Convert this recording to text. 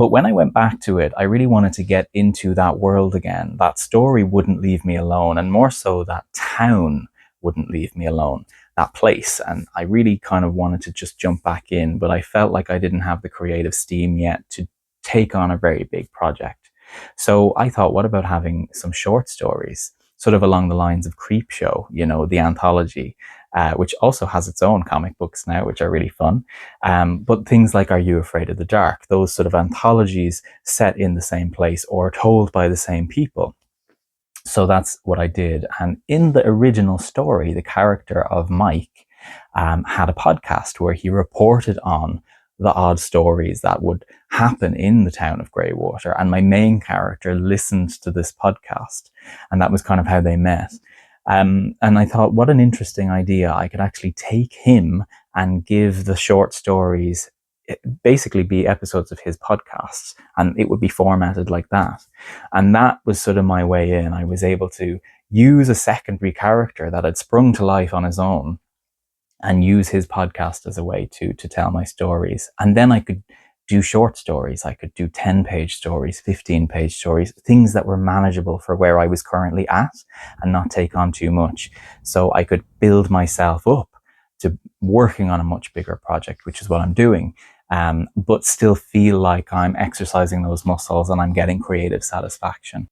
But when I went back to it, I really wanted to get into that world again. That story wouldn't leave me alone, and more so, that town wouldn't leave me alone, that place. And I really kind of wanted to just jump back in, but I felt like I didn't have the creative steam yet to take on a very big project. So I thought, what about having some short stories, sort of along the lines of Creepshow, the anthology, which also has its own comic books now, which are really fun. But things like Are You Afraid of the Dark? Those sort of anthologies set in the same place or told by the same people. So that's what I did. And in the original story, the character of Mike had a podcast where he reported on the odd stories that would happen in the town of Greywater. And my main character listened to this podcast, and that was kind of how they met. And I thought, what an interesting idea. I could actually take him and give the short stories, basically be episodes of his podcasts, and it would be formatted like that. And that was sort of my way in. I was able to use a secondary character that had sprung to life on his own and use his podcast as a way to tell my stories. And then I could do short stories. I could do 10-page stories, 15-page stories, things that were manageable for where I was currently at and not take on too much. So I could build myself up to working on a much bigger project, which is what I'm doing, but still feel like I'm exercising those muscles and I'm getting creative satisfaction.